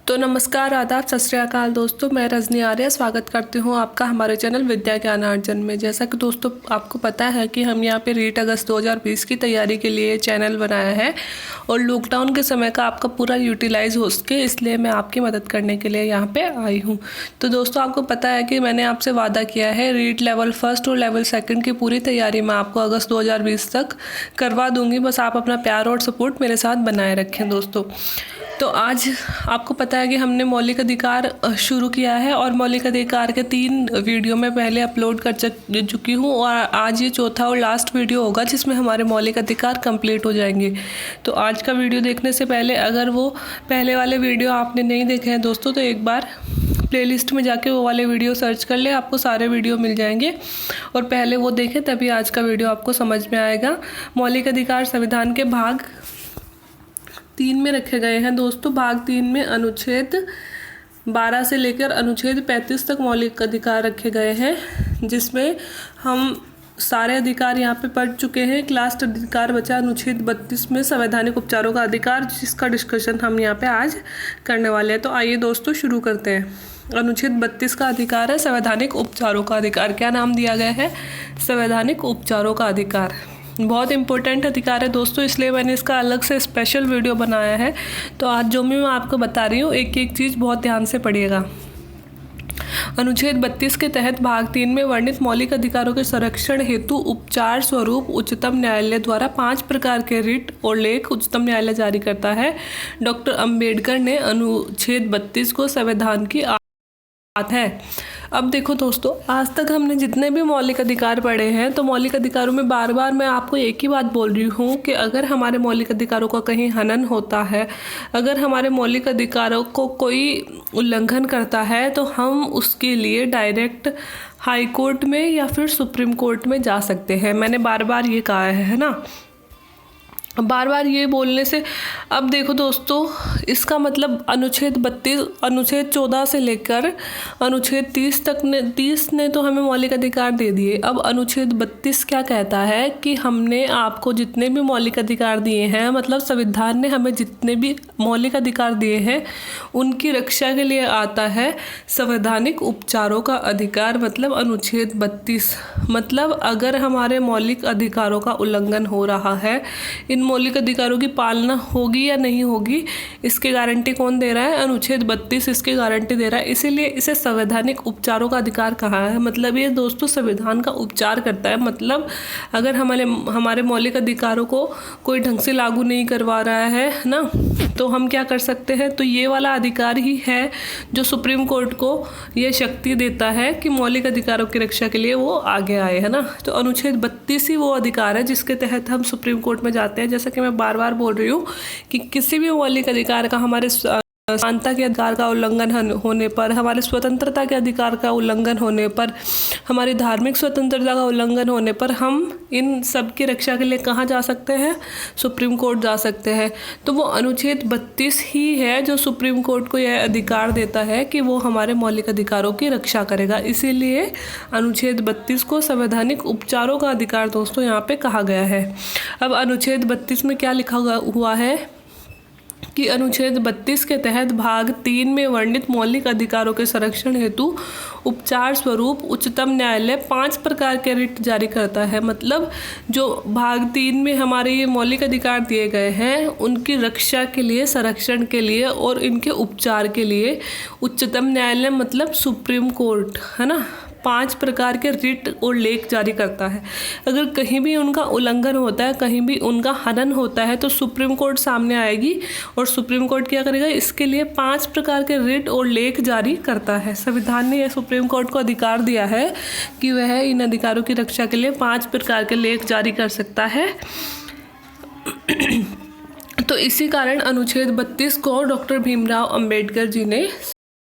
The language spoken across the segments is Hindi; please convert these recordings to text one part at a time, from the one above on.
तो नमस्कार, आदाब, सत श्री अकाल दोस्तों। मैं रजनी आर्य स्वागत करती हूँ आपका हमारे चैनल विद्या ज्ञान अर्जन में। जैसा कि दोस्तों आपको पता है कि हम यहाँ पे रीट अगस्त 2020 की तैयारी के लिए चैनल बनाया है और लॉकडाउन के समय का आपका पूरा यूटिलाइज हो सके, इसलिए मैं आपकी मदद करने के लिए यहाँ पे आई हूँ। तो दोस्तों आपको पता है कि मैंने आपसे वादा किया है रीट लेवल 1 और लेवल 2 की पूरी तैयारी मैं आपको अगस्त 2020 तक करवा दूँगी। बस आप अपना प्यार और सपोर्ट मेरे साथ बनाए रखें दोस्तों। तो आज आपको पता है कि हमने मौलिक अधिकार शुरू किया है और मौलिक अधिकार के 3 वीडियो मैं पहले अपलोड कर चुकी हूँ और आज ये चौथा और लास्ट वीडियो होगा जिसमें हमारे मौलिक अधिकार कंप्लीट हो जाएंगे। तो आज का वीडियो देखने से पहले अगर वो पहले वाले वीडियो आपने नहीं देखे हैं दोस्तों, तो एक बार प्लेलिस्ट में जाके वो वाले वीडियो सर्च कर ले, आपको सारे वीडियो मिल जाएंगे और पहले वो देखें, तभी आज का वीडियो आपको समझ में आएगा। मौलिक अधिकार संविधान के भाग 3 में रखे गए हैं दोस्तों। भाग 3 में अनुच्छेद 12 से लेकर अनुच्छेद 35 तक मौलिक अधिकार रखे गए हैं, जिसमें हम सारे अधिकार यहाँ पे पढ़ चुके हैं। एक लास्ट अधिकार बचा अनुच्छेद 32 में संवैधानिक उपचारों का अधिकार, जिसका डिस्कशन हम यहाँ पे आज करने वाले हैं। तो आइए दोस्तों शुरू करते हैं। अनुच्छेद 32 का अधिकार है संवैधानिक उपचारों का अधिकार। क्या नाम दिया गया है? संवैधानिक उपचारों का अधिकार। बहुत इंपॉर्टेंट अधिकार है दोस्तों, इसलिए मैंने इसका अलग से स्पेशल वीडियो बनाया है। तो आज जो भी मैं आपको बता रही हूँ, एक एक चीज़ बहुत ध्यान से पढ़िएगा। अनुच्छेद 32 के तहत भाग 3 में वर्णित मौलिक अधिकारों के संरक्षण हेतु उपचार स्वरूप उच्चतम न्यायालय द्वारा 5 प्रकार के रिट और लेख उच्चतम न्यायालय जारी करता है। डॉक्टर अंबेडकर ने अनुच्छेद 32 को संविधान की बात है। अब देखो दोस्तों, आज तक हमने जितने भी मौलिक अधिकार पढ़े हैं, तो मौलिक अधिकारों में बार बार मैं आपको एक ही बात बोल रही हूँ कि अगर हमारे मौलिक अधिकारों का कहीं हनन होता है, अगर हमारे मौलिक अधिकारों को कोई उल्लंघन करता है, तो हम उसके लिए डायरेक्ट हाई कोर्ट में या फिर सुप्रीम कोर्ट में जा सकते हैं। मैंने बार बार ये कहा है ना, बार बार ये बोलने से। अब देखो दोस्तों, इसका मतलब अनुच्छेद 32 अनुच्छेद 14 से लेकर अनुच्छेद 30 ने तो हमें मौलिक अधिकार दे दिए। अब अनुच्छेद 32 क्या कहता है कि हमने आपको जितने भी मौलिक अधिकार दिए हैं, मतलब संविधान ने हमें जितने भी मौलिक अधिकार दिए हैं, उनकी रक्षा के लिए आता है संवैधानिक उपचारों का अधिकार। मतलब अनुच्छेद 32 मतलब अगर हमारे मौलिक अधिकारों का उल्लंघन हो रहा है, इन मौलिक अधिकारों की पालना होगी या नहीं होगी, इसकी गारंटी कौन दे रहा है? अनुच्छेद 32 इसकी गारंटी दे रहा है। इसीलिए इसे संवैधानिक उपचारों का अधिकार कहा है। मतलब ये दोस्तों संविधान का उपचार करता है। मतलब अगर हमारे मौलिक अधिकारों को कोई ढंग से लागू नहीं करवा रहा है ना, तो हम क्या कर सकते हैं? तो ये वाला अधिकार ही है जो सुप्रीम कोर्ट को ये शक्ति देता है कि मौलिक अधिकारों की रक्षा के लिए वो आगे आए, है ना। तो अनुच्छेद 32 ही वो अधिकार है जिसके तहत हम सुप्रीम कोर्ट में जाते हैं। जैसा कि मैं बार बार बोल रही हूँ कि किसी भी मौलिक अधिकार का, हमारे समानता के अधिकार का उल्लंघन होने पर, हमारे स्वतंत्रता के अधिकार का उल्लंघन होने पर, हमारी धार्मिक स्वतंत्रता का उल्लंघन होने पर, हम इन सब की रक्षा के लिए कहाँ जा सकते हैं? सुप्रीम कोर्ट जा सकते हैं। तो वो अनुच्छेद 32 ही है जो सुप्रीम कोर्ट को यह अधिकार देता है कि वो हमारे मौलिक अधिकारों की रक्षा करेगा। इसीलिए अनुच्छेद 32 को संवैधानिक उपचारों का अधिकार दोस्तों यहाँ पे कहा गया है। अब अनुच्छेद 32 में क्या लिखा हुआ है कि अनुच्छेद 32 के तहत भाग 3 में वर्णित मौलिक अधिकारों के संरक्षण हेतु उपचार स्वरूप उच्चतम न्यायालय 5 प्रकार के रिट जारी करता है। मतलब जो भाग 3 में हमारे ये मौलिक अधिकार दिए गए हैं, उनकी रक्षा के लिए, संरक्षण के लिए और इनके उपचार के लिए उच्चतम न्यायालय मतलब सुप्रीम कोर्ट, है ना, 5 प्रकार के रिट और लेख जारी करता है। अगर कहीं भी उनका उल्लंघन होता है, कहीं भी उनका हनन होता है, तो सुप्रीम कोर्ट सामने आएगी और सुप्रीम कोर्ट क्या करेगा? इसके लिए 5 प्रकार के रिट और लेख जारी करता है। संविधान ने यह सुप्रीम कोर्ट को अधिकार दिया है कि वह इन अधिकारों की रक्षा के लिए 5 प्रकार के लेख जारी कर सकता है। तो इसी कारण अनुच्छेद 32 को डॉक्टर भीमराव अंबेडकर जी ने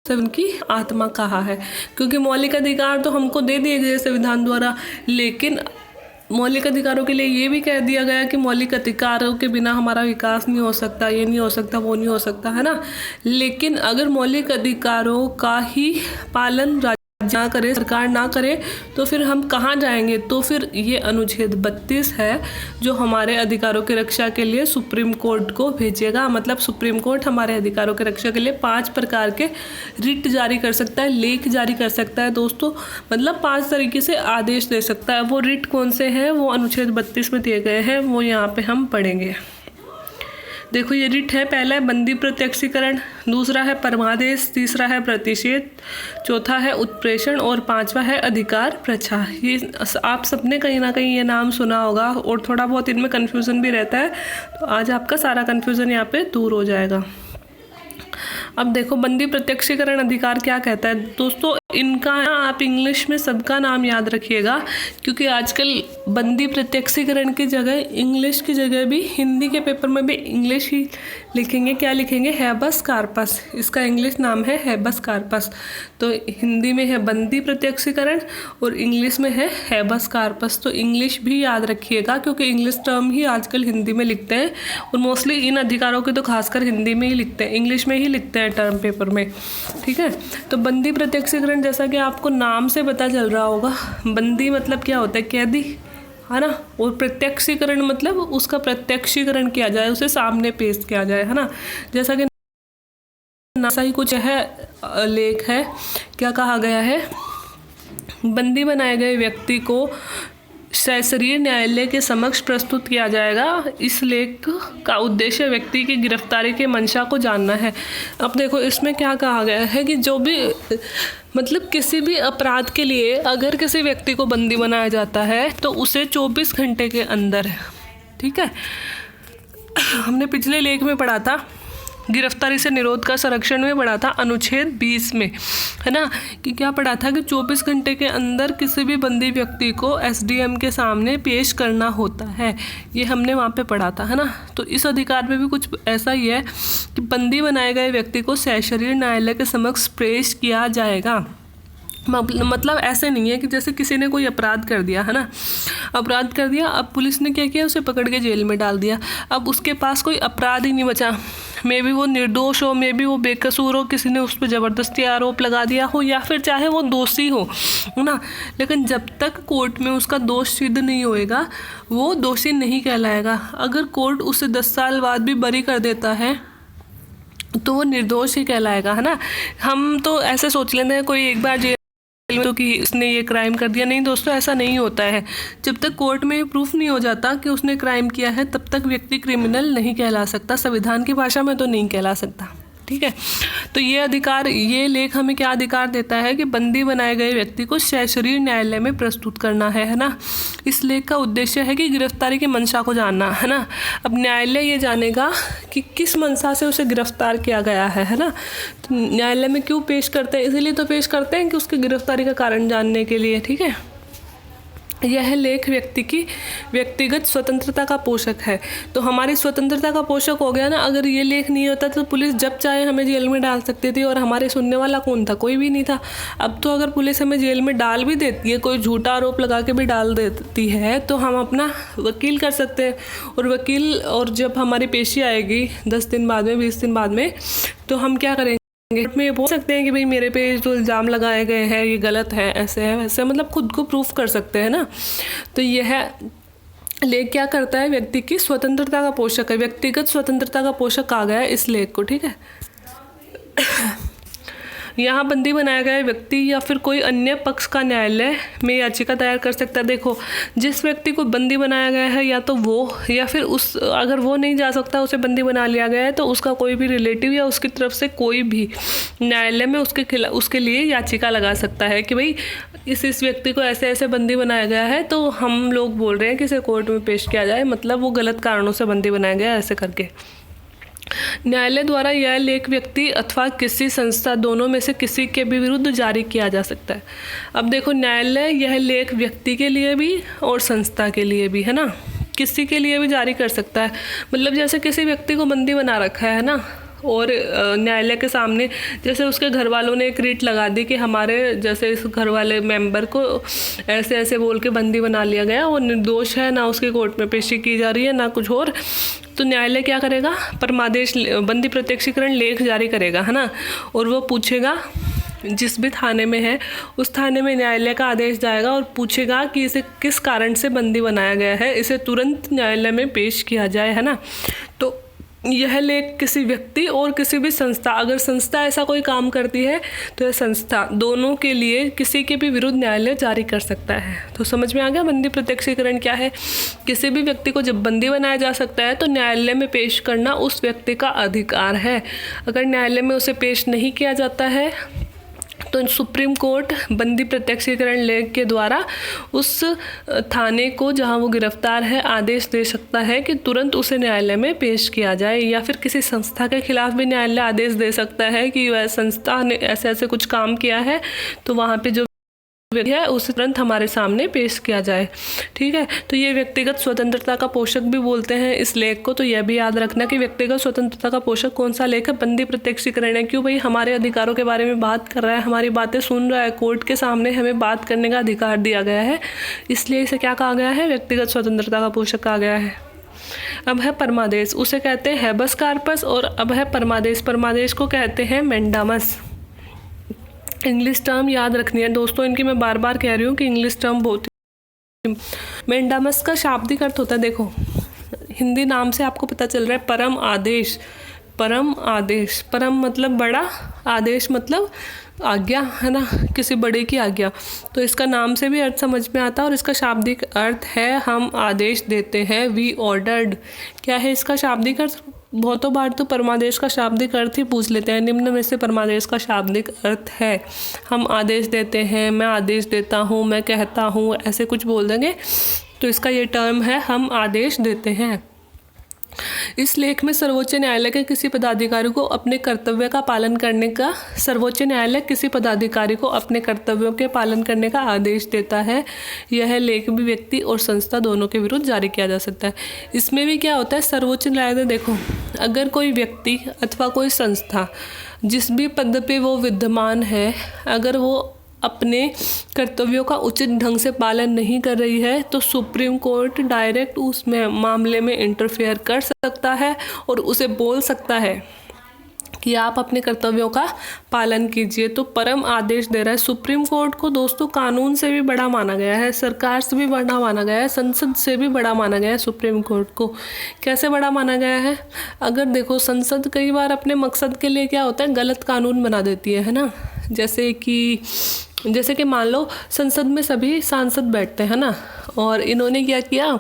उनकी आत्मा कहा है, क्योंकि मौलिक अधिकार तो हमको दे दिए गए संविधान द्वारा, लेकिन मौलिक अधिकारों के लिए ये भी कह दिया गया कि मौलिक अधिकारों के बिना हमारा विकास नहीं हो सकता, ये नहीं हो सकता, वो नहीं हो सकता, है ना। लेकिन अगर मौलिक अधिकारों का ही पालन ना करे, सरकार ना करे, तो फिर हम कहाँ जाएंगे? तो फिर ये अनुच्छेद 32 है जो हमारे अधिकारों की रक्षा के लिए सुप्रीम कोर्ट को भेजेगा। मतलब सुप्रीम कोर्ट हमारे अधिकारों की रक्षा के लिए 5 प्रकार के रिट जारी कर सकता है, लेख जारी कर सकता है दोस्तों। मतलब 5 तरीके से आदेश दे सकता है। वो रिट कौन से हैं वो अनुच्छेद 32 में दिए गए हैं, वो यहाँ पे हम पढ़ेंगे। देखो ये रिट है, पहला है बंदी प्रत्यक्षीकरण, दूसरा है परमादेश, तीसरा है प्रतिषेध, चौथा है उत्प्रेषण और 5वां है अधिकार प्रच्छा। ये आप सबने कहीं ना कहीं ये नाम सुना होगा और थोड़ा बहुत इनमें कन्फ्यूज़न भी रहता है, तो आज आपका सारा कन्फ्यूज़न यहाँ पे दूर हो जाएगा। अब देखो बंदी प्रत्यक्षीकरण अधिकार क्या कहता है दोस्तों। इनका आप इंग्लिश में सबका नाम याद रखिएगा, क्योंकि आजकल बंदी प्रत्यक्षीकरण की जगह इंग्लिश की जगह भी हिंदी के पेपर में भी इंग्लिश ही लिखेंगे। क्या लिखेंगे? Habeas corpus. इसका इंग्लिश नाम है हैबस कार्पस। तो हिंदी में है बंदी प्रत्यक्षीकरण और इंग्लिश में है हैबस कार्पस। तो इंग्लिश भी याद रखिएगा, क्योंकि इंग्लिश टर्म ही आजकल हिंदी में लिखते हैं और मोस्टली इन अधिकारों के तो खासकर हिंदी में ही लिखते हैं, इंग्लिश में ही लिखते हैं टर्म पेपर में। ठीक है, तो बंदी प्रत्यक्षीकरण जैसा कि आपको नाम से पता चल रहा होगा, बंदी मतलब क्या होता है? कैदी, है ना। और प्रत्यक्षीकरण मतलब उसका प्रत्यक्षीकरण किया जाए, उसे सामने पेश किया जाए, है ना। जैसा कि ऐसा ही कुछ है, लेख है। क्या कहा गया है? बंदी बनाए गए व्यक्ति को सशरीर न्यायालय के समक्ष प्रस्तुत किया जाएगा। इस लेख का उद्देश्य व्यक्ति की गिरफ्तारी के मंशा को जानना है। अब देखो इसमें क्या कहा गया है कि जो भी मतलब किसी भी अपराध के लिए अगर किसी व्यक्ति को बंदी बनाया जाता है तो उसे 24 घंटे के अंदर, ठीक है, हमने पिछले लेख में पढ़ा था, गिरफ्तारी से निरोध का संरक्षण में पढ़ा था अनुच्छेद 20 में, है ना, कि क्या पढ़ा था कि 24 घंटे के अंदर किसी भी बंदी व्यक्ति को एसडीएम के सामने पेश करना होता है। ये हमने वहाँ पे पढ़ा था, है ना। तो इस अधिकार में भी कुछ ऐसा ही है कि बंदी बनाए गए व्यक्ति को सशरीर न्यायालय के समक्ष पेश किया जाएगा। मतलब ऐसे नहीं है कि जैसे किसी ने कोई अपराध कर दिया, है ना, अपराध कर दिया, अब पुलिस ने क्या किया, उसे पकड़ के जेल में डाल दिया, अब उसके पास कोई अपराध ही नहीं बचा, मे भी वो निर्दोष हो, मे भी वो बेकसूर हो, किसी ने उस पर ज़बरदस्ती आरोप लगा दिया हो, या फिर चाहे वो दोषी हो, है ना, लेकिन जब तक कोर्ट में उसका दोष सिद्ध नहीं होएगा वो दोषी नहीं कहलाएगा। अगर कोर्ट उसे 10 साल बाद भी बरी कर देता है तो वो निर्दोष ही कहलाएगा, है ना। हम तो ऐसे सोच लेते हैं कोई एक बार जेल तो कि उसने ये क्राइम कर दिया, नहीं दोस्तों, ऐसा नहीं होता है। जब तक कोर्ट में प्रूफ नहीं हो जाता कि उसने क्राइम किया है तब तक व्यक्ति क्रिमिनल नहीं कहला सकता, संविधान की भाषा में तो नहीं कहला सकता। ठीक है, तो ये अधिकार, ये लेख हमें क्या अधिकार देता है कि बंदी बनाए गए व्यक्ति को सशरीर न्यायालय में प्रस्तुत करना है ना। इस लेख का उद्देश्य है कि गिरफ्तारी की मंशा को जानना, है ना। अब न्यायालय ये जानेगा कि किस मंशा से उसे गिरफ्तार किया गया है ना। तो न्यायालय में क्यों पेश करते हैं? इसीलिए तो पेश करते हैं कि उसकी गिरफ्तारी का कारण जानने के लिए। ठीक है, यह लेख व्यक्ति की व्यक्तिगत स्वतंत्रता का पोषक है। तो हमारी स्वतंत्रता का पोषक हो गया ना। अगर ये लेख नहीं होता तो पुलिस जब चाहे हमें जेल में डाल सकती थी और हमारे सुनने वाला कौन था? कोई भी नहीं था। अब तो अगर पुलिस हमें जेल में डाल भी देती है, कोई झूठा आरोप लगा के भी डाल देती है, तो हम अपना वकील कर सकते हैं। और वकील, और जब हमारी पेशी आएगी 10 दिन बाद में, 20 दिन बाद में, तो हम क्या करेंगे, में ये बोल सकते हैं कि भाई मेरे पे जो इल्ज़ाम लगाए गए हैं ये गलत है, ऐसे है वैसे, मतलब खुद को प्रूफ कर सकते हैं ना। तो यह लेख क्या करता है? व्यक्ति की स्वतंत्रता का पोषक है, व्यक्तिगत स्वतंत्रता का पोषक कहा गया है इस लेख को। ठीक है, यहाँ बंदी बनाया गया व्यक्ति या फिर कोई अन्य पक्ष का न्यायालय में याचिका दायर कर सकता है। देखो, जिस व्यक्ति को बंदी बनाया गया है या तो वो, या फिर उस, अगर वो नहीं जा सकता, उसे बंदी बना लिया गया है, तो उसका कोई भी रिलेटिव या उसकी तरफ से कोई भी न्यायालय में उसके लिए याचिका लगा सकता है कि भाई इस व्यक्ति को ऐसे ऐसे बंदी बनाया गया है, तो हम लोग बोल रहे हैं कि इसे कोर्ट में पेश किया जाए, मतलब वो गलत कारणों से बंदी बनाया गया, ऐसे करके। न्यायालय द्वारा यह लेख व्यक्ति अथवा किसी संस्था, दोनों में से किसी के भी विरुद्ध जारी किया जा सकता है। अब देखो, न्यायालय यह लेख व्यक्ति के लिए भी और संस्था के लिए भी, है ना, किसी के लिए भी जारी कर सकता है। मतलब जैसे किसी व्यक्ति को बंदी बना रखा है ना, और न्यायालय के सामने जैसे उसके घर वालों ने एक रीट लगा दी कि हमारे जैसे इस घर वाले मेंबर को ऐसे ऐसे बोल के बंदी बना लिया गया, वो निर्दोष है, ना उसकी कोर्ट में पेशी की जा रही है ना कुछ और, तो न्यायालय क्या करेगा? परमादेश, बंदी प्रत्यक्षीकरण लेख जारी करेगा, है ना। और वो पूछेगा जिस भी थाने में है उस थाने में न्यायालय का आदेश जाएगा और पूछेगा कि इसे किस कारण से बंदी बनाया गया है, इसे तुरंत न्यायालय में पेश किया जाए, है ना। तो यह लेख किसी व्यक्ति और किसी भी संस्था, अगर संस्था ऐसा कोई काम करती है तो यह संस्था दोनों के लिए किसी के भी विरुद्ध न्यायालय जारी कर सकता है। तो समझ में आ गया बंदी प्रत्यक्षीकरण क्या है। किसी भी व्यक्ति को जब बंदी बनाया जा सकता है तो न्यायालय में पेश करना उस व्यक्ति का अधिकार है। अगर न्यायालय में उसे पेश नहीं किया जाता है तो सुप्रीम कोर्ट बंदी प्रत्यक्षीकरण लेख के द्वारा उस थाने को जहां वो गिरफ्तार है आदेश दे सकता है कि तुरंत उसे न्यायालय में पेश किया जाए, या फिर किसी संस्था के खिलाफ भी न्यायालय आदेश दे सकता है कि वह संस्था ने ऐसे ऐसे कुछ काम किया है तो वहाँ पे जो है उसे तुरंत हमारे सामने पेश किया जाए। ठीक है, तो ये व्यक्तिगत स्वतंत्रता का पोषक भी बोलते हैं इस लेख को। तो यह भी याद रखना कि व्यक्तिगत स्वतंत्रता का पोषक कौन सा लेख है, बंदी प्रत्यक्षीकरण है। क्यों भाई, हमारे अधिकारों के बारे में बात कर रहा है, हमारी बातें सुन रहा है, कोर्ट के सामने हमें बात करने का अधिकार दिया गया है, इसलिए इसे क्या कहा गया है, व्यक्तिगत स्वतंत्रता का पोषक कहा गया है। अब है परमादेश, उसे कहते हैं हैबस कार्पस, और अब है परमादेश, परमादेश को कहते हैं मेंडामस। इंग्लिश टर्म याद रखनी है दोस्तों, इनकी मैं बार बार कह रही हूँ कि इंग्लिश टर्म बहुत। मेंडामस का शाब्दिक अर्थ होता है, देखो हिंदी नाम से आपको पता चल रहा है परम आदेश। परम आदेश, परम मतलब बड़ा, आदेश मतलब आज्ञा, है ना, किसी बड़े की आज्ञा। तो इसका नाम से भी अर्थ समझ में आता है और इसका शाब्दिक अर्थ है हम आदेश देते हैं, वी ऑर्डर्ड। क्या है इसका शाब्दिक अर्थ? बहुतों बार तो परमादेश का शाब्दिक अर्थ ही पूछ लेते हैं। निम्न में से परमादेश का शाब्दिक अर्थ है हम आदेश देते हैं, मैं आदेश देता हूँ, मैं कहता हूँ, ऐसे कुछ बोल देंगे तो इसका ये टर्म है हम आदेश देते हैं। इस लेख में सर्वोच्च न्यायालय के किसी पदाधिकारी को अपने कर्तव्य का पालन करने का, सर्वोच्च न्यायालय किसी पदाधिकारी को अपने कर्तव्यों के पालन करने का आदेश देता है। यह लेख भी व्यक्ति और संस्था दोनों के विरुद्ध जारी किया जा सकता है। इसमें भी क्या होता है, सर्वोच्च न्यायालय, देखो अगर कोई व्यक्ति अथवा कोई संस्था जिस भी पद पे वो विद्यमान है, अगर वो अपने कर्तव्यों का उचित ढंग से पालन नहीं कर रही है तो सुप्रीम कोर्ट डायरेक्ट उस मामले में इंटरफेयर कर सकता है और उसे बोल सकता है कि आप अपने कर्तव्यों का पालन कीजिए। तो परम आदेश दे रहा है सुप्रीम कोर्ट को। दोस्तों कानून से भी बड़ा माना गया है, सरकार से भी बड़ा माना गया है, संसद से भी बड़ा माना गया है सुप्रीम कोर्ट को। कैसे बड़ा माना गया है? अगर देखो संसद कई बार अपने मकसद के लिए क्या होता है, गलत कानून बना देती है ना। जैसे कि मान लो संसद में सभी सांसद बैठते हैं ना, और इन्होंने क्या किया,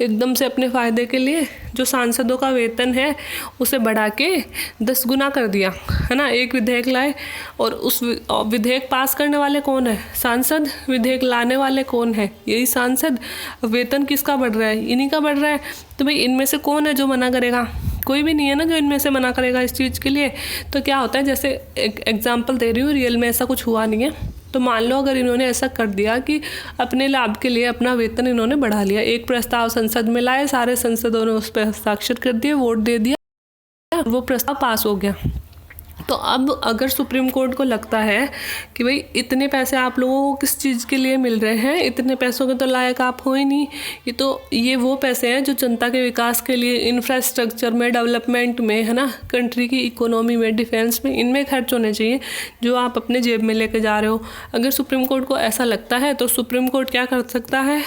एकदम से अपने फ़ायदे के लिए जो सांसदों का वेतन है उसे बढ़ा के 10 गुना कर दिया, है ना। एक विधेयक लाए और उस विधेयक पास करने वाले कौन है? सांसद। विधेयक लाने वाले कौन है? यही सांसद। वेतन किसका बढ़ रहा है? इन्हीं का बढ़ रहा है। तो भाई इनमें से कौन है जो मना करेगा? कोई भी नहीं है ना जो इनमें से मना करेगा इस चीज़ के लिए। तो क्या होता है, जैसे एक एग्जाम्पल दे रही हूँ, रियल में ऐसा कुछ हुआ नहीं है। तो मान लो अगर इन्होंने ऐसा कर दिया कि अपने लाभ के लिए अपना वेतन इन्होंने बढ़ा लिया, एक प्रस्ताव संसद में लाए, सारे सांसदों ने उस पर हस्ताक्षर कर दिए, वोट दे दिया, वो प्रस्ताव पास हो गया। तो अब अगर सुप्रीम कोर्ट को लगता है कि भाई इतने पैसे आप लोगों को किस चीज़ के लिए मिल रहे हैं, इतने पैसों के तो लायक आप हो ही नहीं, ये वो पैसे हैं जो जनता के विकास के लिए, इंफ्रास्ट्रक्चर में, डेवलपमेंट में, है ना, कंट्री की इकोनॉमी में, डिफेंस में, इनमें खर्च होने चाहिए, जो आप अपने जेब में लेके जा रहे हो। अगर सुप्रीम कोर्ट को ऐसा लगता है तो सुप्रीम कोर्ट क्या कर सकता है,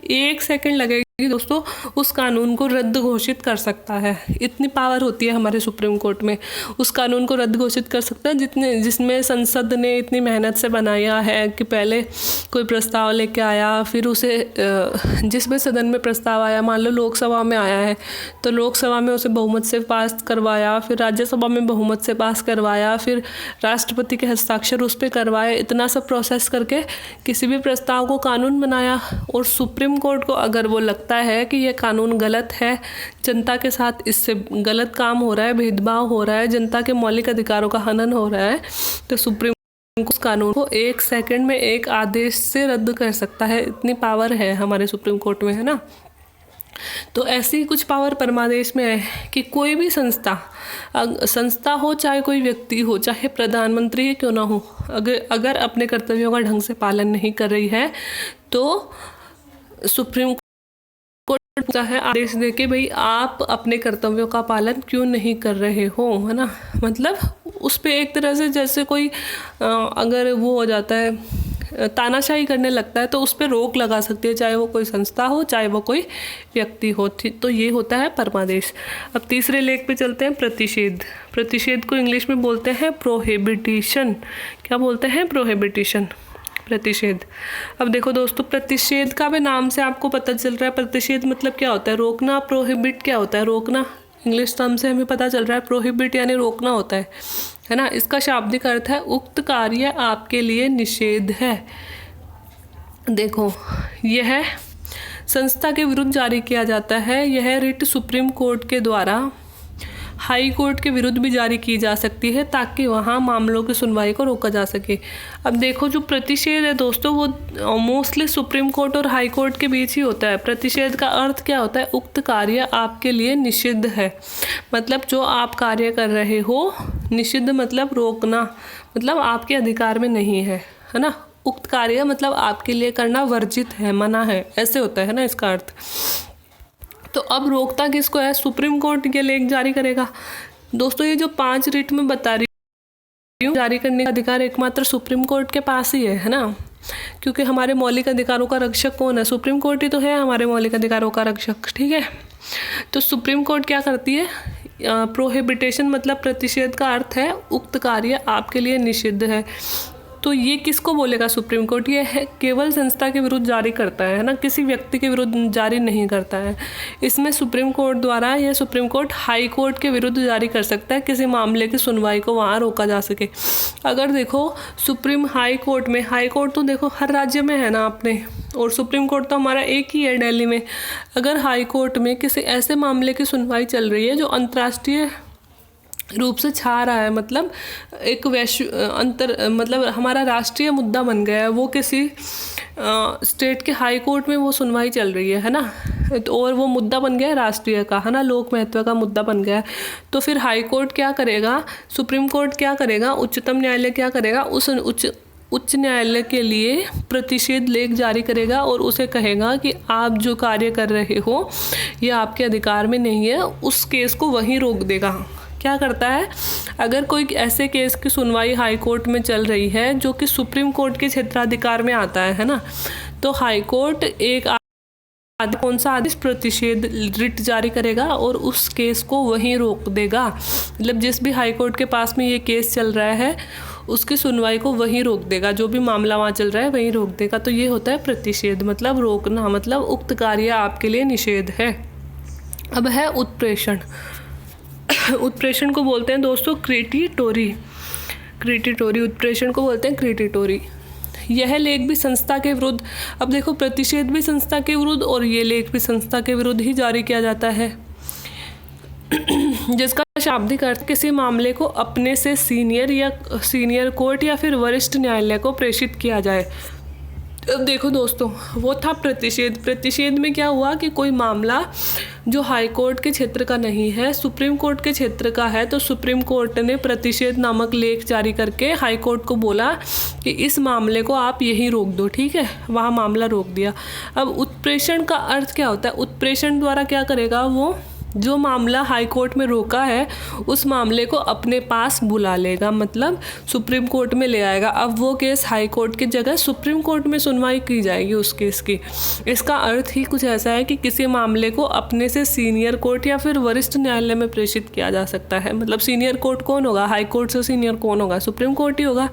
1 सेकंड लगेगी दोस्तों, उस कानून को रद्द घोषित कर सकता है। इतनी पावर होती है हमारे सुप्रीम कोर्ट में। उस कानून को रद्द घोषित कर सकता है जिसमें संसद ने इतनी मेहनत से बनाया है कि पहले कोई प्रस्ताव लेके आया, फिर उसे जिस भी सदन में प्रस्ताव आया, मान लो लोकसभा में आया है तो लोकसभा में उसे बहुमत से पास करवाया, फिर राज्यसभा में बहुमत से पास करवाया, फिर राष्ट्रपति के हस्ताक्षर उस पर करवाए, इतना सब प्रोसेस करके किसी भी प्रस्ताव को कानून बनाया। और सुप्रीम कोर्ट को अगर वो लगता है कि ये कानून गलत है, जनता के साथ इससे गलत काम हो रहा है, भेदभाव हो रहा है, जनता के मौलिक अधिकारों का हनन हो रहा है, तो सुप्रीम कोर्ट उस कानून को 1 सेकंड में एक आदेश से रद्द कर सकता है। इतनी पावर है हमारे सुप्रीम कोर्ट में, है ना। तो ऐसी कुछ पावर परमादेश में है कि कोई भी संस्था हो, चाहे कोई व्यक्ति हो, चाहे प्रधानमंत्री ही क्यों ना हो, अगर अपने कर्तव्यों का ढंग से पालन नहीं कर रही है तो सुप्रीम कोर्ट है आदेश दे के भाई आप अपने कर्तव्यों का पालन क्यों नहीं कर रहे हो, है ना। मतलब उस पर एक तरह से जैसे कोई अगर वो हो जाता है, तानाशाही करने लगता है, तो उस पर रोक लगा सकती है, चाहे वो कोई संस्था हो, चाहे वो कोई व्यक्ति हो। तो ये होता है परमादेश। अब तीसरे लेख पे चलते हैं, प्रतिषेध। प्रतिषेध को इंग्लिश में बोलते हैं प्रोहिबिटिशन। क्या बोलते हैं? प्रोहिबिटिशन, प्रतिषेध। अब देखो दोस्तों, प्रतिषेध का भी नाम से आपको पता चल रहा है प्रतिषेध मतलब क्या होता है, रोकना। प्रोहिबिट क्या होता है? रोकना। इंग्लिश टर्म से हमें पता चल रहा है प्रोहिबिट यानी रोकना होता है ना। इसका शाब्दिक अर्थ है उक्त कार्य आपके लिए निषेध है। देखो, यह संस्था के विरुद्ध जारी किया जाता है। यह रिट सुप्रीम कोर्ट के द्वारा हाई कोर्ट के विरुद्ध भी जारी की जा सकती है ताकि वहाँ मामलों की सुनवाई को रोका जा सके। अब देखो, जो प्रतिषेध है दोस्तों, वो मोस्टली सुप्रीम कोर्ट और हाई कोर्ट के बीच ही होता है। प्रतिषेध का अर्थ क्या होता है? उक्त कार्य आपके लिए निषिद्ध है, मतलब जो आप कार्य कर रहे हो, निषिद्ध मतलब रोकना, मतलब आपके अधिकार में नहीं है ना। उक्त कार्य मतलब आपके लिए करना वर्जित है, मना है, ऐसे होता है ना इसका अर्थ। तो अब रोकता किसको है? सुप्रीम कोर्ट ये लेख जारी करेगा। दोस्तों, ये जो 5 रिट में बता रही हूँ, जारी करने का अधिकार एकमात्र सुप्रीम कोर्ट के पास ही है ना, क्योंकि हमारे मौलिक अधिकारों का रक्षक कौन है? सुप्रीम कोर्ट ही तो है हमारे मौलिक अधिकारों का रक्षक, ठीक है। तो सुप्रीम कोर्ट क्या करती है? प्रोहिबिटेशन मतलब प्रतिषेध का अर्थ है उक्त कार्य आपके लिए निषिद्ध है। तो ये किसको बोलेगा सुप्रीम कोर्ट? ये है केवल संस्था के विरुद्ध जारी करता है ना, किसी व्यक्ति के विरुद्ध जारी नहीं करता है। इसमें सुप्रीम कोर्ट द्वारा या सुप्रीम कोर्ट हाई कोर्ट के विरुद्ध जारी कर सकता है, किसी मामले की सुनवाई को वहाँ रोका जा सके। अगर देखो सुप्रीम हाई कोर्ट में, हाई कोर्ट तो देखो हर राज्य में है ना अपने, और सुप्रीम कोर्ट तो हमारा एक ही है दिल्ली में। अगर हाई कोर्ट में किसी ऐसे मामले की सुनवाई चल रही है जो अंतर्राष्ट्रीय रूप से छा रहा है, मतलब एक मतलब हमारा राष्ट्रीय मुद्दा बन गया है, वो किसी स्टेट के हाई कोर्ट में वो सुनवाई चल रही है ना, तो और वो मुद्दा बन गया है राष्ट्रीय का, है ना, लोक महत्व का मुद्दा बन गया है। तो फिर हाई कोर्ट क्या करेगा, सुप्रीम कोर्ट क्या करेगा, उच्चतम न्यायालय क्या करेगा, उस उच्च न्यायालय के लिए प्रतिषेध लेख जारी करेगा और उसे कहेगा कि आप जो कार्य कर रहे हो ये आपके अधिकार में नहीं है। उस केस को वहीं रोक देगा। क्या करता है? अगर कोई ऐसे केस की सुनवाई हाई कोर्ट में चल रही है जो कि सुप्रीम कोर्ट के क्षेत्राधिकार में आता है ना, तो हाई कोर्ट एक कौन सा आदेश, प्रतिषेध रिट जारी करेगा और उस केस को वहीं रोक देगा। मतलब जिस भी हाई कोर्ट के पास में ये केस चल रहा है उसकी सुनवाई को वहीं रोक देगा, जो भी मामला वहाँ चल रहा है वहीं रोक देगा। तो ये होता है प्रतिषेध, मतलब रोकना, मतलब उक्त कार्य आपके लिए निषेध है। अब है उत्प्रेषण। उत्प्रेषण को बोलते हैं दोस्तों क्रेडिटोरी। क्रेडिटोरी उत्प्रेषण को बोलते हैं क्रेडिटोरी। यह लेख भी संस्था के विरुद्ध, अब देखो प्रतिषेध भी संस्था के विरुद्ध और ये लेख भी संस्था के विरुद्ध ही जारी किया जाता है, जिसका शाब्दिक अर्थ किसी मामले को अपने से सीनियर कोर्ट या फिर वरिष्ठ न्यायालय को प्रेषित किया जाए। अब देखो दोस्तों, वो था प्रतिषेध। प्रतिषेध में क्या हुआ कि कोई मामला जो हाई कोर्ट के क्षेत्र का नहीं है, सुप्रीम कोर्ट के क्षेत्र का है, तो सुप्रीम कोर्ट ने प्रतिषेध नामक लेख जारी करके हाई कोर्ट को बोला कि इस मामले को आप यहीं रोक दो, ठीक है, वहाँ मामला रोक दिया। अब उत्प्रेषण का अर्थ क्या होता है? उत्प्रेषण द्वारा क्या करेगा, वो जो मामला हाई कोर्ट में रोका है उस मामले को अपने पास बुला लेगा, मतलब सुप्रीम कोर्ट में ले आएगा। अब वो केस हाई कोर्ट की जगह सुप्रीम कोर्ट में सुनवाई की जाएगी उस केस की। इसका अर्थ ही कुछ ऐसा है कि किसी मामले को अपने से सीनियर कोर्ट या फिर वरिष्ठ न्यायालय में प्रेषित किया जा सकता है। मतलब सीनियर कोर्ट कौन होगा? हाई कोर्ट से सीनियर कौन होगा? सुप्रीम कोर्ट ही होगा।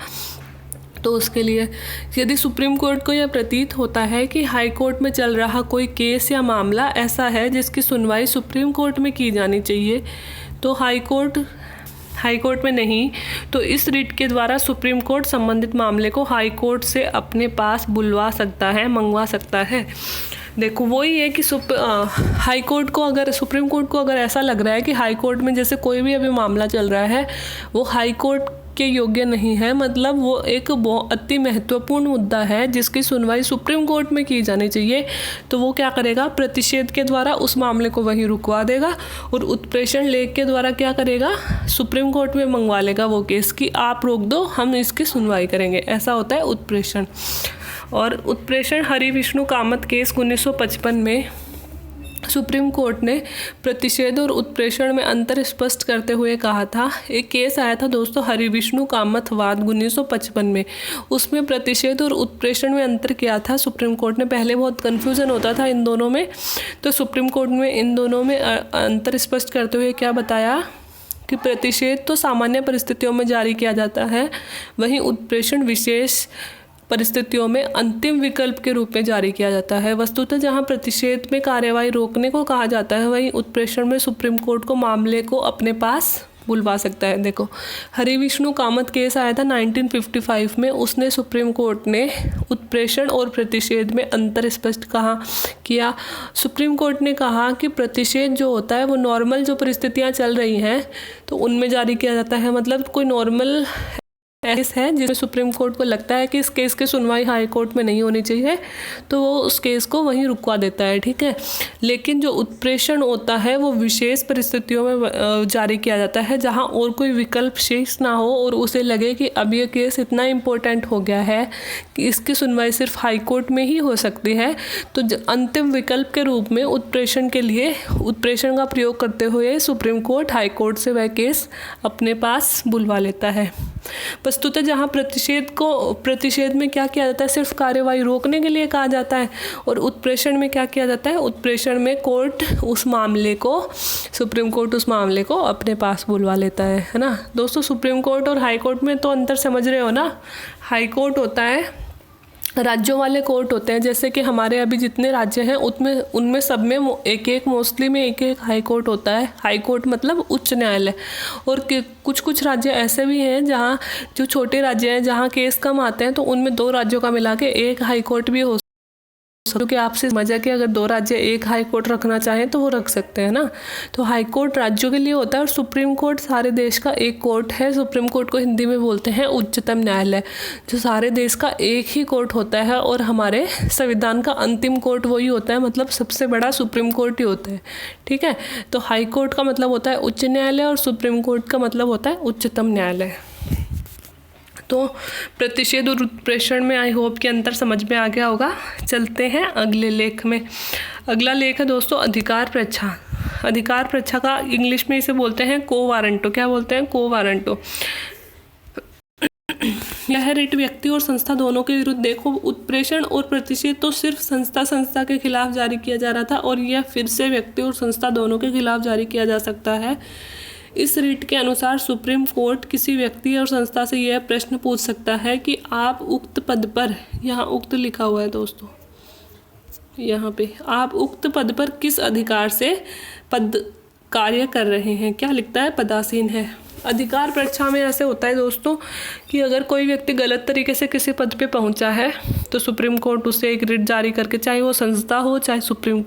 तो उसके लिए यदि सुप्रीम कोर्ट को यह प्रतीत होता है कि हाई कोर्ट में चल रहा कोई केस या मामला ऐसा है जिसकी सुनवाई सुप्रीम कोर्ट में की जानी चाहिए, तो हाई कोर्ट में नहीं, तो इस रिट के द्वारा सुप्रीम कोर्ट संबंधित मामले को हाई कोर्ट से अपने पास बुलवा सकता है, मंगवा सकता है। देखो वही है कि हाई कोर्ट को अगर सुप्रीम कोर्ट को अगर ऐसा लग रहा है कि हाई कोर्ट में जैसे कोई भी अभी मामला चल रहा है वो हाई कोर्ट के योग्य नहीं है, मतलब वो एक बहुत अति महत्वपूर्ण मुद्दा है जिसकी सुनवाई सुप्रीम कोर्ट में की जानी चाहिए, तो वो क्या करेगा? प्रतिषेध के द्वारा उस मामले को वहीं रुकवा देगा और उत्प्रेषण लेख के द्वारा क्या करेगा? सुप्रीम कोर्ट में मंगवा लेगा वो केस कि आप रोक दो, हम इसकी सुनवाई करेंगे। ऐसा होता है उत्प्रेषण। और उत्प्रेषण हरि विष्णु कामत केस 1955 में सुप्रीम कोर्ट ने प्रतिषेध और उत्प्रेषण में अंतर स्पष्ट करते हुए कहा था। एक केस आया था दोस्तों हरिविष्णु कामथ वाद 1955 में, उसमें प्रतिषेध और उत्प्रेषण में अंतर किया था सुप्रीम कोर्ट ने। पहले बहुत कन्फ्यूज़न होता था इन दोनों में, तो सुप्रीम कोर्ट में इन दोनों में अंतर स्पष्ट करते हुए क्या बताया कि प्रतिषेध तो सामान्य परिस्थितियों में जारी किया जाता है, वहीं उत्प्रेषण विशेष परिस्थितियों में अंतिम विकल्प के रूप में जारी किया जाता है। वस्तुतः जहां प्रतिषेध में कार्यवाही रोकने को कहा जाता है, वहीं उत्प्रेषण में सुप्रीम कोर्ट को मामले को अपने पास बुलवा सकता है। देखो हरिविष्णु कामत केस आया था 1955 में, उसने सुप्रीम कोर्ट ने उत्प्रेषण और प्रतिषेध में अंतर स्पष्ट किया। सुप्रीम कोर्ट ने कहा कि प्रतिषेध जो होता है वो नॉर्मल जो परिस्थितियां चल रही हैं तो उनमें जारी किया जाता है। मतलब कोई नॉर्मल केस है जिसमें सुप्रीम कोर्ट को लगता है कि इस केस की सुनवाई हाई कोर्ट में नहीं होनी चाहिए, तो वो उस केस को वहीं रुकवा देता है, ठीक है। लेकिन जो उत्प्रेषण होता है वो विशेष परिस्थितियों में जारी किया जाता है, जहां और कोई विकल्प शेष ना हो और उसे लगे कि अब ये केस इतना इम्पोर्टेंट हो गया है कि इसकी सुनवाई सिर्फ हाई कोर्ट में ही हो सकती है। तो अंतिम विकल्प के रूप में उत्प्रेषण के लिए उत्प्रेषण का प्रयोग करते हुए सुप्रीम कोर्ट हाई कोर्ट से वह केस अपने पास बुलवा लेता है। वस्तुतः जहाँ प्रतिषेध में क्या किया जाता है, सिर्फ कार्यवाही रोकने के लिए कहा जाता है, और उत्प्रेषण में क्या किया जाता है, उत्प्रेषण में सुप्रीम कोर्ट उस मामले को अपने पास बुलवा लेता है ना। दोस्तों सुप्रीम कोर्ट और हाई कोर्ट में तो अंतर समझ रहे हो ना। हाई कोर्ट होता है राज्यों वाले कोर्ट होते हैं, जैसे कि हमारे अभी जितने राज्य हैं उनमें सब में एक मोस्टली में एक हाई कोर्ट होता है। हाई कोर्ट मतलब उच्च न्यायालय। और कुछ राज्य ऐसे भी हैं जहाँ जो छोटे राज्य हैं जहाँ केस कम आते हैं, तो उनमें 2 राज्यों का मिला के एक हाई कोर्ट भी हो, क्योंकि आपसे मजा कि अगर 2 राज्य एक हाई कोर्ट रखना चाहें तो वो रख सकते हैं ना। तो हाई कोर्ट राज्यों के लिए होता है और सुप्रीम कोर्ट सारे देश का एक कोर्ट है। सुप्रीम कोर्ट को हिंदी में बोलते हैं उच्चतम न्यायालय, जो सारे देश का एक ही कोर्ट होता है। और हमारे संविधान का अंतिम कोर्ट वही होता है, मतलब सबसे बड़ा सुप्रीम कोर्ट ही होता है, ठीक है। तो हाई कोर्ट का मतलब होता है उच्च न्यायालय और सुप्रीम कोर्ट का मतलब होता है उच्चतम न्यायालय। तो प्रतिषेध और उत्प्रेषण में आई होप कि अंतर समझ में आ गया होगा। चलते हैं अगले लेख में। अगला लेख है दोस्तों अधिकार प्रच्छा। अधिकार प्रच्छा का इंग्लिश में इसे बोलते हैं को वारंटो। क्या बोलते हैं? को वारंटो। यह रिट व्यक्ति और संस्था दोनों के विरुद्ध, देखो उत्प्रेषण और प्रतिषेध तो सिर्फ संस्था के खिलाफ जारी किया जा रहा था, और यह फिर से व्यक्ति और संस्था दोनों के खिलाफ जारी किया जा सकता है। इस रिट के अनुसार सुप्रीम कोर्ट किसी व्यक्ति और संस्था से यह प्रश्न पूछ सकता है कि आप उक्त पद पर, यहाँ उक्त लिखा हुआ है दोस्तों, यहाँ पे आप उक्त पद पर किस अधिकार से पद कार्य कर रहे हैं। क्या लिखता है? पदासीन है। अधिकार परीक्षा में ऐसे होता है दोस्तों कि अगर कोई व्यक्ति गलत तरीके से किसी पद पे पहुंचा है तो सुप्रीम कोर्ट उससे एक रिट जारी करके, चाहे वो संस्था हो चाहे सुप्रीम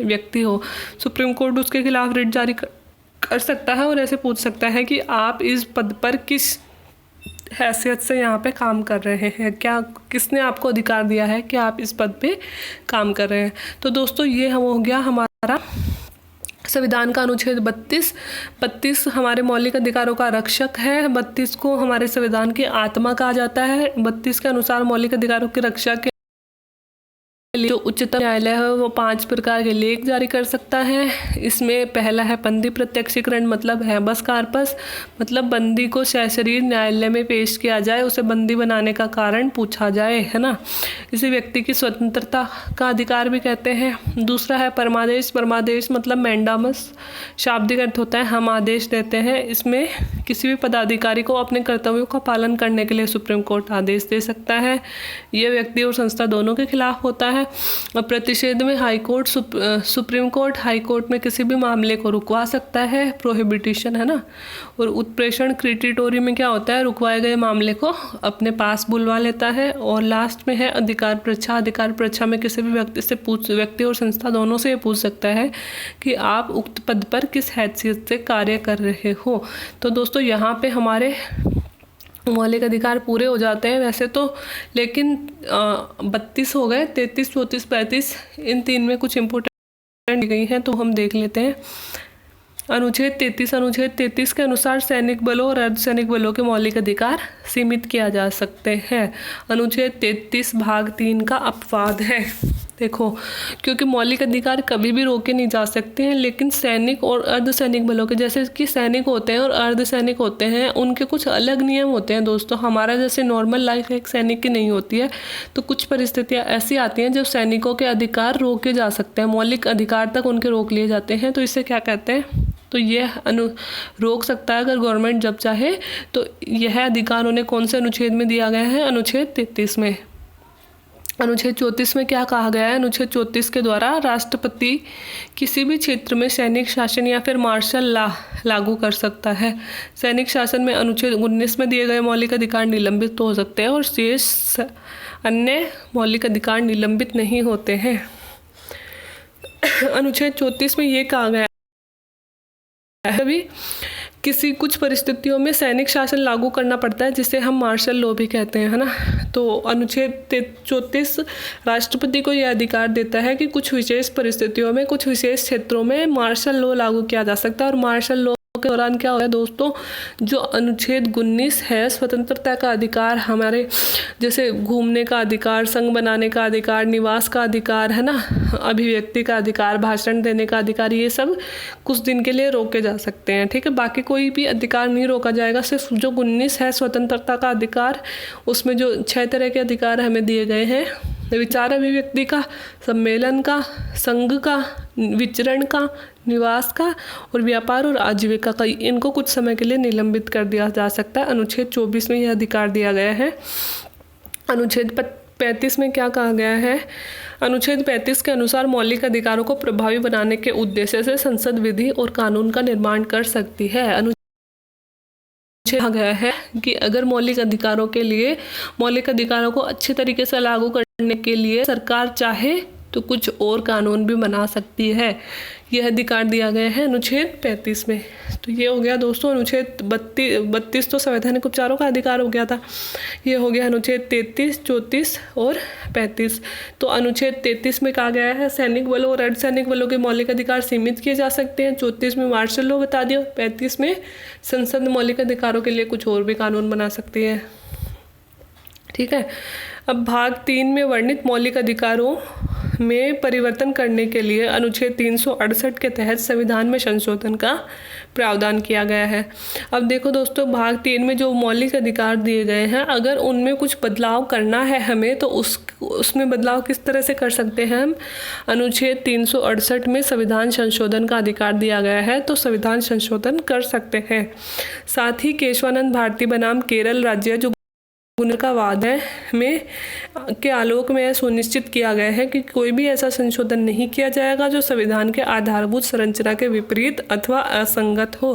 व्यक्ति हो, सुप्रीम कोर्ट उसके खिलाफ रिट जारी कर सकता है और ऐसे पूछ सकता है कि आप इस पद पर किस हैसियत से यहाँ पे काम कर रहे हैं, क्या किसने आपको अधिकार दिया है कि आप इस पद पे काम कर रहे हैं। तो दोस्तों ये हो गया हमारा संविधान का अनुच्छेद 32 हमारे मौलिक अधिकारों का रक्षक है। 32 को हमारे संविधान की आत्मा कहा जाता है। 32 के अनुसार मौलिक अधिकारों के रक्षा के जो उच्चतम न्यायालय है वो 5 प्रकार के लेख जारी कर सकता है। इसमें पहला है बंदी प्रत्यक्षीकरण, मतलब है बस कार्पस, मतलब बंदी को सशरीर न्यायालय में पेश किया जाए, उसे बंदी बनाने का कारण पूछा जाए, है ना। इसे व्यक्ति की स्वतंत्रता का अधिकार भी कहते हैं। दूसरा है परमादेश। परमादेश मतलब मैंडामस, शाब्दिक अर्थ होता है हम आदेश देते हैं। इसमें किसी भी पदाधिकारी को अपने कर्तव्यों का पालन करने के लिए सुप्रीम कोर्ट आदेश दे सकता है। यह व्यक्ति और संस्था दोनों के खिलाफ होता है। और प्रतिषेध में high court, supreme court high court में किसी भी मामले को रुकवा सकता है, प्रोहिबिटिशन, है ना। और उत्प्रेषण क्रिटिटोरी में क्या होता है, रुकवाए गए मामले को अपने पास बुलवा लेता है। और लास्ट में है अधिकार परीक्षा। अधिकार परीक्षा में किसी भी व्यक्ति और संस्था दोनों से ये पूछ सकता है कि आप उक्त पद पर किस हैसियत से कार्य कर रहे हो। तो दोस्तों यहाँ पे हमारे मौलिक अधिकार पूरे हो जाते हैं वैसे तो, लेकिन 32 हो गए, 33, 34, 35 इन 3 में कुछ इम्पोर्टेंट गई हैं तो हम देख लेते हैं। अनुच्छेद 33 के अनुसार सैनिक बलों और अर्धसैनिक बलों के मौलिक अधिकार सीमित किया जा सकते हैं। अनुच्छेद 33 भाग 3 का अपवाद है। देखो, क्योंकि मौलिक अधिकार कभी भी रोके नहीं जा सकते हैं, लेकिन सैनिक और अर्धसैनिक बलों के, जैसे कि सैनिक होते हैं और अर्धसैनिक होते हैं, उनके कुछ अलग नियम होते हैं दोस्तों। हमारा जैसे नॉर्मल लाइफ एक सैनिक की नहीं होती है, तो कुछ परिस्थितियाँ ऐसी आती हैं जब सैनिकों के अधिकार रोके जा सकते हैं, मौलिक अधिकार तक उनके रोक लिए जाते हैं। तो इसे क्या कहते हैं? तो यह रोक सकता है अगर गवर्नमेंट जब चाहे। तो यह अधिकार उन्हें कौन से अनुच्छेद में दिया गया है? अनुच्छेद 33 में। अनुच्छेद 34 में क्या कहा गया है? अनुच्छेद 34 के द्वारा राष्ट्रपति किसी भी क्षेत्र में सैनिक शासन या फिर मार्शल लॉ लागू कर सकता है। सैनिक शासन में अनुच्छेद 19 में दिए गए मौलिक अधिकार निलंबित तो हो सकते हैं और शेष अन्य मौलिक अधिकार निलंबित नहीं होते हैं। अनुच्छेद 34 में ये कहा गया है भी किसी कुछ परिस्थितियों में सैनिक शासन लागू करना पड़ता है, जिसे हम मार्शल लॉ भी कहते हैं, है ना। तो अनुच्छेद 34 राष्ट्रपति को यह अधिकार देता है कि कुछ विशेष परिस्थितियों में कुछ विशेष क्षेत्रों में मार्शल लॉ लागू किया जा सकता है। और मार्शल लॉ के दौरान क्या होता है दोस्तों? जो अनुच्छेद 19 है, स्वतंत्रता का अधिकार, हमारे जैसे घूमने का अधिकार, संघ बनाने का अधिकार, निवास का अधिकार, है ना, अभिव्यक्ति का अधिकार, भाषण देने का अधिकार, ये सब कुछ दिन के लिए रोके जा सकते हैं, ठीक है। बाकी कोई भी अधिकार नहीं रोका जाएगा। सिर्फ जो 19 है स्वतंत्रता का अधिकार, उसमें जो 6 तरह के अधिकार हमें दिए गए हैं, विचार अभिव्यक्ति का, सम्मेलन का, संघ का, विचरण का, निवास का और व्यापार और आजीविका का, इनको कुछ समय के लिए निलंबित कर दिया जा सकता है। अनुच्छेद 24 में यह अधिकार दिया गया है। अनुच्छेद 35 में क्या कहा गया है? अनुच्छेद 35 के अनुसार मौलिक अधिकारों को प्रभावी बनाने के उद्देश्य से संसद विधि और कानून का निर्माण कर सकती है। कहा गया है कि अगर मौलिक अधिकारों के लिए, मौलिक अधिकारों को अच्छे तरीके से लागू करने के लिए सरकार चाहे तो कुछ और कानून भी बना सकती है। यह अधिकार दिया गया है अनुच्छेद 35 में। तो ये हो गया दोस्तों अनुच्छेद 32 तो संवैधानिक उपचारों का अधिकार हो गया था। ये हो गया अनुच्छेद 33, 34 और 35। तो अनुच्छेद 33 में कहा गया है सैनिक बलों और अर्धसैनिक बलों के मौलिक अधिकार सीमित किए जा सकते हैं। 34 में मार्शल लॉ बता दिया। 35 में संसद मौलिक अधिकारों के लिए कुछ और भी कानून बना सकती है, ठीक है। अब भाग 3 में वर्णित मौलिक अधिकारों में परिवर्तन करने के लिए अनुच्छेद 368 के तहत संविधान में संशोधन का प्रावधान किया गया है। अब देखो दोस्तों, भाग 3 में जो मौलिक अधिकार दिए गए हैं, अगर उनमें कुछ बदलाव करना है हमें, तो उसमें बदलाव किस तरह से कर सकते हैं हम? अनुच्छेद 368 में संविधान संशोधन का अधिकार दिया गया है, तो संविधान संशोधन कर सकते हैं। साथ ही केशवानंद भारती बनाम केरल राज्य जो का वाद है में के आलोक में यह सुनिश्चित किया गया है कि कोई भी ऐसा संशोधन नहीं किया जाएगा जो संविधान के आधारभूत संरचना के विपरीत अथवा असंगत हो।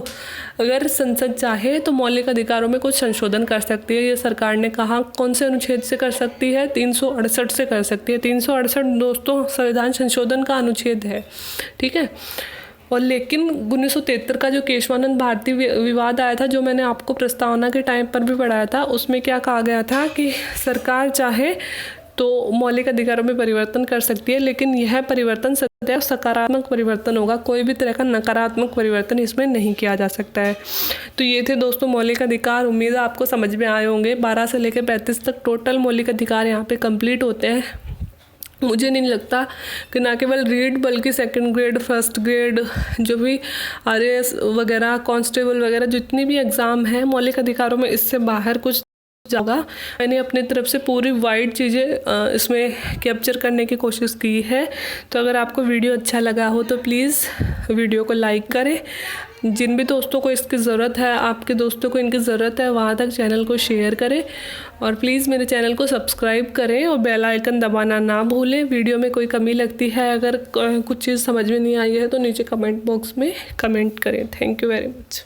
अगर संसद चाहे तो मौलिक अधिकारों में कुछ संशोधन कर सकती है। ये सरकार ने कहा कौन से अनुच्छेद से कर सकती है? 368 से कर सकती है। 368 दोस्तों संविधान संशोधन का अनुच्छेद है, ठीक है। और लेकिन 1973 का जो केशवानंद भारती विवाद आया था, जो मैंने आपको प्रस्तावना के टाइम पर भी पढ़ाया था, उसमें क्या कहा गया था कि सरकार चाहे तो मौलिक अधिकारों में परिवर्तन कर सकती है, लेकिन यह परिवर्तन सदैव सकारात्मक परिवर्तन होगा, कोई भी तरह का नकारात्मक परिवर्तन इसमें नहीं किया जा सकता है। तो ये थे दोस्तों मौलिक अधिकार। उम्मीद है आपको समझ में आए होंगे। 12 से लेकर 35 तक टोटल मौलिक अधिकार यहाँ पे कंप्लीट होते हैं। मुझे नहीं लगता कि ना केवल रीड बल्कि सेकंड ग्रेड, फर्स्ट ग्रेड, जो भी RAS वगैरह, कांस्टेबल वगैरह जितनी भी एग्ज़ाम है मौलिक अधिकारों में, इससे बाहर कुछ जाएगा। मैंने अपनी तरफ से पूरी वाइड चीज़ें इसमें कैप्चर करने की कोशिश की है। तो अगर आपको वीडियो अच्छा लगा हो तो प्लीज़ वीडियो को लाइक करें। जिन भी दोस्तों को इसकी ज़रूरत है, आपके दोस्तों को इनकी ज़रूरत है, वहाँ तक चैनल को शेयर करें और प्लीज़ मेरे चैनल को सब्सक्राइब करें और बेल आइकन दबाना ना भूलें। वीडियो में कोई कमी लगती है, अगर कुछ चीज़ समझ में नहीं आई है तो नीचे कमेंट बॉक्स में कमेंट करें। Thank you very much.